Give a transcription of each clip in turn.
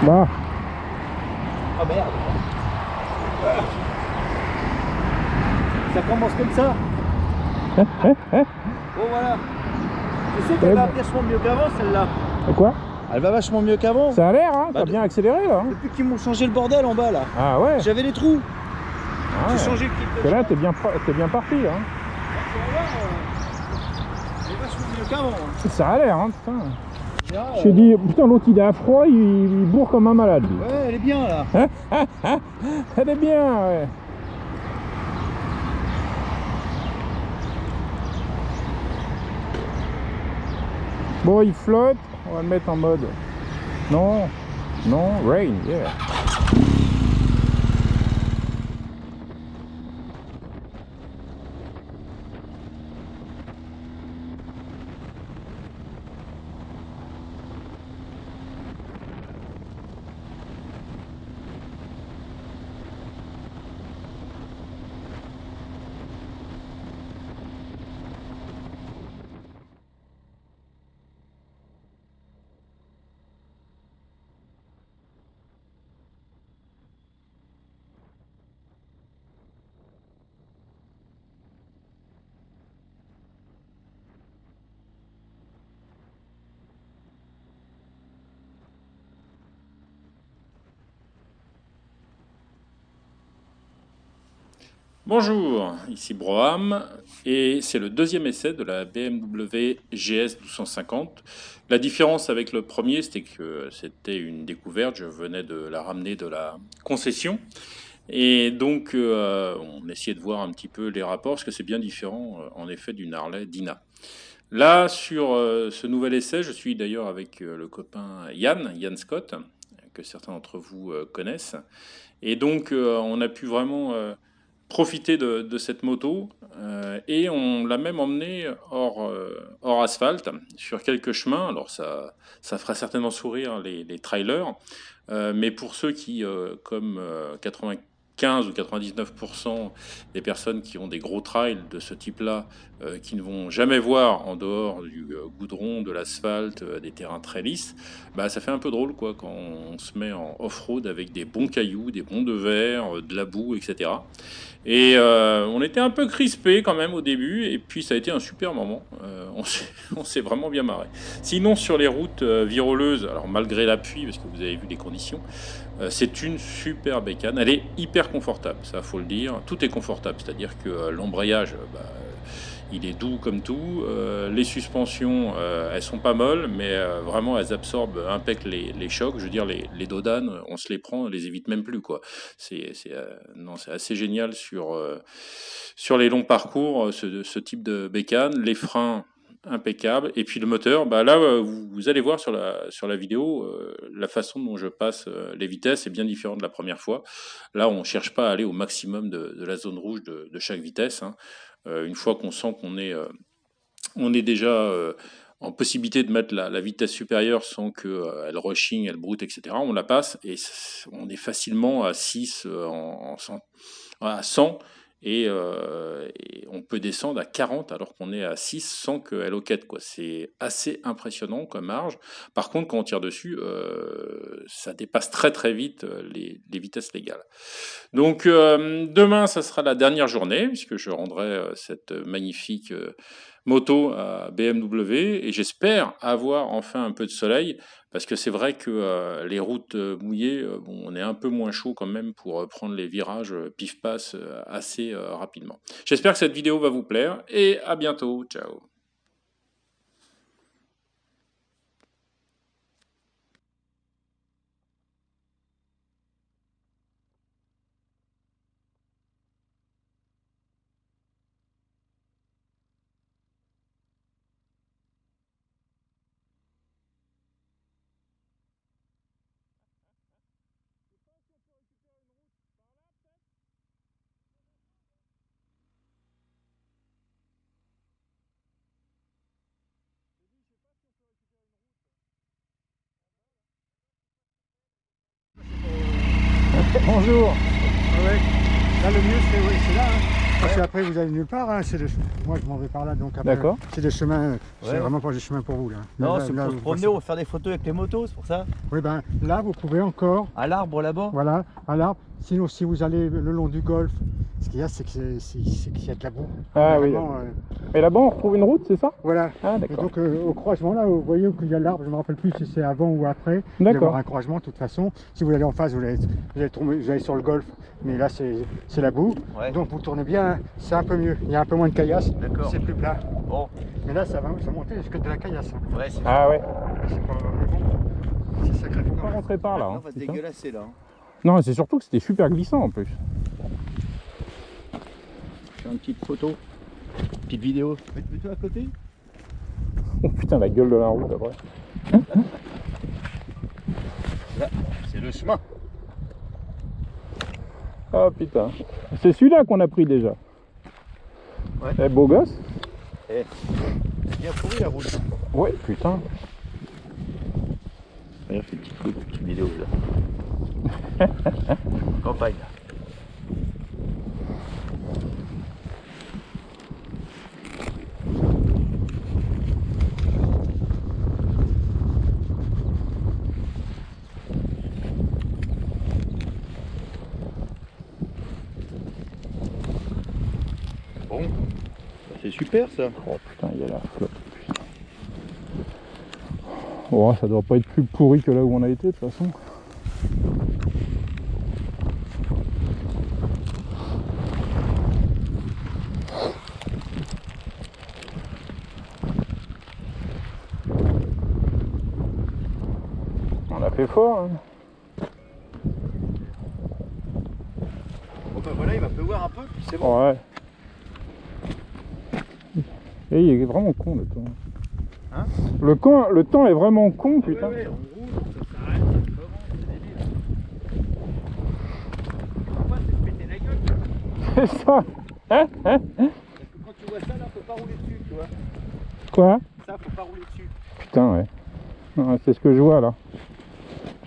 Bah. Ah merde. Ça commence comme ça. Bon voilà. Je sais qu'elle va vachement mieux qu'avant celle-là. Et quoi? Elle va vachement mieux qu'avant. Ça a l'air, hein? Bah, T'as bien accéléré là, hein? Depuis qu'ils m'ont changé le bordel en bas là. Ah ouais? J'avais des trous. Ah, J'ai changé le kit de parce que là, t'es bien parti là. Hein? C'est vachement mieux qu'avant. Hein. Ça a l'air, hein, putain. Là, Je t'ai dit, putain, l'autre il a froid, il bourre comme un malade. Lui. ouais, elle est bien là. Elle est bien, ouais. Bon, il flotte, on va le mettre en mode. Non, non, rain, yeah. Bonjour, ici Broham et c'est le deuxième essai de la BMW GS 1250. La différence avec le premier, c'était que c'était une découverte, je venais de la ramener de la concession et donc on essayait de voir un petit peu les rapports parce que c'est bien différent en effet d'une Harley Dyna. Là, sur ce nouvel essai, je suis d'ailleurs avec le copain Yann Scott, que certains d'entre vous connaissent. Et donc, on a pu vraiment profiter de cette moto et on l'a même emmené hors asphalte, sur quelques chemins. Alors, ça fera certainement sourire les trailers, mais pour ceux qui, comme 95 ou 99% des personnes qui ont des gros trails de ce type-là, qui ne vont jamais voir en dehors du goudron, de l'asphalte, des terrains très lisses, bah, ça fait un peu drôle quoi, quand on se met en off-road avec des bons cailloux, des bons de verre, de la boue, etc. Et on était un peu crispés quand même au début, et puis ça a été un super moment. On s'est vraiment bien marré. Sinon, sur les routes viroleuses, alors malgré la pluie, parce que vous avez vu les conditions, c'est une super bécane. Elle est hyper confortable, ça faut le dire. Tout est confortable, c'est-à-dire que l'embrayage, il est doux comme tout. Les suspensions, elles sont pas molles, mais vraiment elles absorbent impec les chocs. Je veux dire, les dodanes, on se les prend, on les évite même plus, quoi. C'est assez génial sur les longs parcours, ce type de bécane. Les freins, impeccable. Et puis le moteur, bah là, vous allez voir sur la vidéo, la façon dont je passe les vitesses est bien différente de la première fois. Là, on ne cherche pas à aller au maximum de la zone rouge de chaque vitesse. Hein. Une fois qu'on sent on est déjà en possibilité de mettre la vitesse supérieure sans qu'elle rechigne, elle broute, etc., on la passe et on est facilement à 6 à 100. Et on peut descendre à 40 alors qu'on est à 6 sans qu'elle hoquette, quoi. C'est assez impressionnant comme marge. Par contre, quand on tire dessus, ça dépasse très très vite les vitesses légales. Donc demain, ça sera la dernière journée, puisque je rendrai cette magnifique moto à BMW, et j'espère avoir enfin un peu de soleil, parce que c'est vrai que les routes mouillées, bon, on est un peu moins chaud quand même pour prendre les virages pif-passe assez rapidement. J'espère que cette vidéo va vous plaire, et à bientôt, ciao. Bonjour. Ah ouais. Là le mieux c'est là. Hein. Parce qu'après vous allez nulle part, hein, moi je m'en vais par là, donc après D'accord. c'est des chemins, c'est Ouais. vraiment pas des chemins pour vous là. Non, Là, c'est là, pour se vous promener, passez- on va faire des photos avec les motos, c'est pour ça. Oui ben là vous pouvez encore, À l'arbre là-bas. voilà, à l'arbre. Sinon si vous allez le long du golfe, ce qu'il y a c'est qu'il y a de la boue. Ah oui. Vraiment, Et là-bas, on retrouve une route, c'est ça? voilà. Ah, Et d'accord. donc au croisement là, vous voyez qu'il y a l'arbre, je ne me rappelle plus si c'est avant ou après. Vous allez D'accord. voir un croisement de toute façon. Si vous allez en face, vous allez sur le golfe, mais là c'est la boue. Ouais. Donc vous tournez bien, c'est un peu mieux. Il y a un peu moins de caillasse, D'accord. c'est plus plat. Bon, Mais là ça va monter jusqu'à de la caillasse. Hein. ouais, c'est Ah ouais. C'est pas bon. C'est sacré Faut pas fort. rentrer par là. on Hein, va se putain. dégueulasser là. Hein. Non, c'est surtout que c'était super glissant en plus. Faire une petite photo, petite vidéo. Mets-toi à côté. Oh putain, la gueule de la route après. C'est le chemin. Ah putain. C'est celui-là qu'on a pris déjà. Ouais. Eh, beau gosse. Bien pourri la route. Ouais, putain. Regarde, je fais une petite photo, une petite vidéo là. Campagne. Bon, c'est super ça. Oh putain, il y a la flotte. Oh, ça doit pas être plus pourri que là où on a été de toute façon. On a fait fort, hein. Bon bah voilà, il va pleuvoir un peu, puis c'est bon. Ouais. Et il est vraiment con le temps. Hein? Le temps est vraiment con, putain. Ouais, on roule, ça s'arrête, c'est pas bon, c'est débile. Pourquoi c'est se péter la gueule? C'est ça. Hein? Parce que quand tu vois ça là, faut pas rouler dessus, tu vois. Quoi? Ça, faut pas rouler dessus. Putain, ouais. Ouais, c'est ce que je vois là.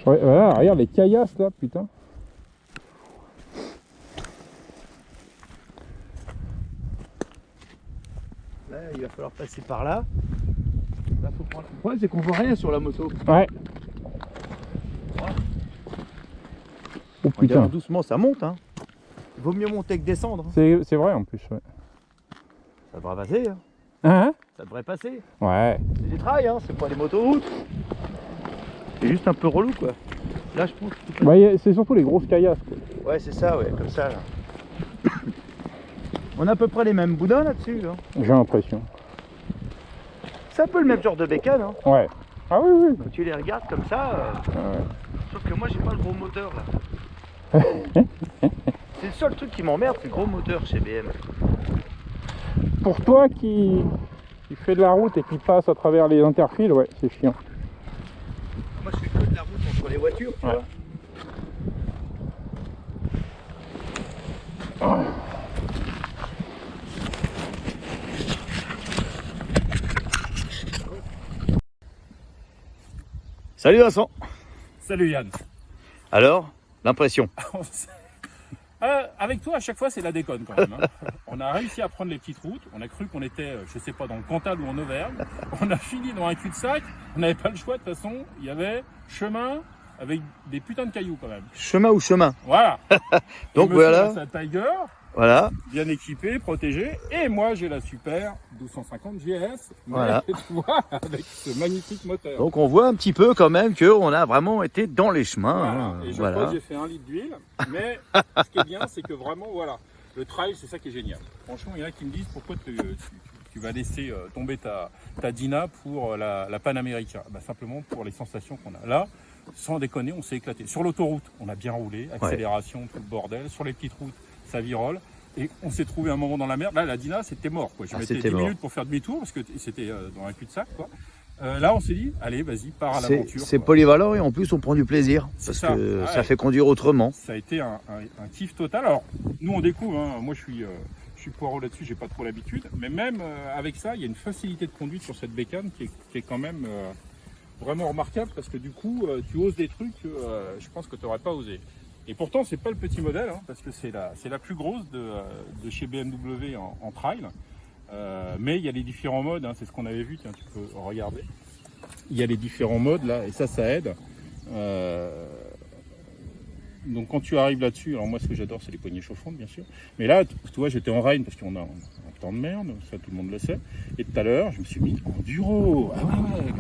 Voilà, regarde les caillasses là, putain. Là, il va falloir passer par là. Là, faut prendre. Le problème, c'est qu'on voit rien sur la moto. Ouais. Oh Regarde, putain. doucement, ça monte, hein. Il vaut mieux monter que descendre. Hein. C'est vrai en plus, ouais. Ça devrait passer, hein. Hein? Ça devrait passer. Ouais. C'est du trail, hein. C'est pas des motoroutes. C'est juste un peu relou, quoi. Là, je pense que... Bah, c'est surtout les grosses caillasses, quoi. Ouais, c'est ça, ouais, comme ça, là. On a à peu près les mêmes boudins là-dessus, hein. J'ai l'impression. C'est un peu le même genre de bécane, hein. Ouais. Ah oui, oui. Quand tu les regardes comme ça, Ouais. sauf que moi, j'ai pas le gros moteur, là. C'est le seul truc qui m'emmerde, c'est le gros moteur chez BM. Pour toi qui fait de la route et qui passe à travers les interfiles, ouais, c'est chiant. Moi, je fais que de la route entre les voitures, tu Ouais. vois. Salut Vincent. Salut Yann. Alors, l'impression? Avec toi, à chaque fois, c'est la déconne quand même. Hein. On a réussi à prendre les petites routes. On a cru qu'on était, je sais pas, dans le Cantal ou en Auvergne. On a fini dans un cul-de-sac. On n'avait pas le choix de toute façon. Il y avait chemin avec des putains de cailloux quand même. Chemin ou chemin? Voilà. Donc Le monsieur voilà. a sa Tiger, Voilà. bien équipé, protégé. Et moi, j'ai la super 1250 GS. Mais, Voilà. tu vois, avec ce magnifique moteur. Donc on voit un petit peu quand même qu'on a vraiment été dans les chemins. Voilà. hein. Et je Voilà. crois que j'ai fait 1 litre d'huile. Mais ce qui est bien, c'est que vraiment, voilà, le trail, c'est ça qui est génial. Franchement, il y en a qui me disent pourquoi tu vas laisser tomber ta Dina pour la Panamérica. Bah, simplement pour les sensations qu'on a. Là, sans déconner, on s'est éclaté. Sur l'autoroute, on a bien roulé, accélération, tout le bordel. Sur les petites routes, ça virole. Et on s'est trouvé un moment dans la merde. Là, la Dina, c'était mort, quoi. Je mettais 10 minutes pour faire demi-tour parce que c'était dans un cul-de-sac, quoi. Là, on s'est dit, allez, vas-y, pars à l'aventure. C'est quoi. polyvalent et en plus on prend du plaisir parce ça. que Ouais. ça fait conduire autrement. Ça a été un kiff total. Alors, nous, on découvre. Hein. Moi, je suis poireau là-dessus, j'ai pas trop l'habitude. Mais même avec ça, il y a une facilité de conduite sur cette bécane qui est quand même vraiment remarquable parce que du coup, tu oses des trucs que je pense que tu n'aurais pas osé. Et pourtant, c'est pas le petit modèle, hein, parce que c'est la plus grosse de chez BMW en trail. Mais il y a les différents modes, hein, c'est ce qu'on avait vu, tiens, tu peux regarder. Il y a les différents modes là, et ça aide. Donc quand tu arrives là-dessus, alors moi ce que j'adore c'est les poignées chauffantes bien sûr. Mais là, tu vois, j'étais en rain parce qu'on a un temps de merde, ça tout le monde le sait. Et tout à l'heure, je me suis mis enduro. Ah ouais,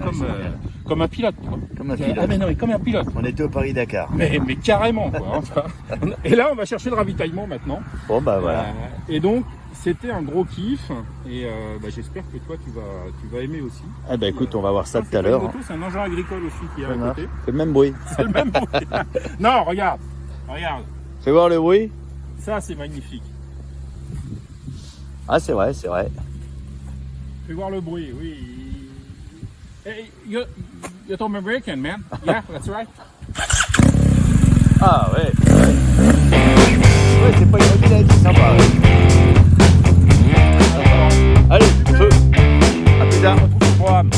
comme un pilote. Quoi. Comme un pilote. Ah mais non, mais comme un pilote. On était au Paris-Dakar. Mais carrément quoi. Enfin. Et là, on va chercher le ravitaillement maintenant. Bon bah voilà. Et donc, c'était un gros kiff. Et j'espère que toi, tu vas aimer aussi. Eh ben écoute, on va voir ça tout à l'heure. C'est un engin agricole aussi qui est à côté. C'est le même bruit. C'est le même bruit. Non, regarde. Fais voir le bruit. Ça, c'est magnifique. Ah c'est vrai, c'est vrai. Fais voir le bruit, oui. Hey, you're Tom American, man. Yeah, that's right. Ah ouais. Ouais, c'est pas une mobile, elle est sympa. Ouais. Allez, feu. À plus tard. On retrouve le programme.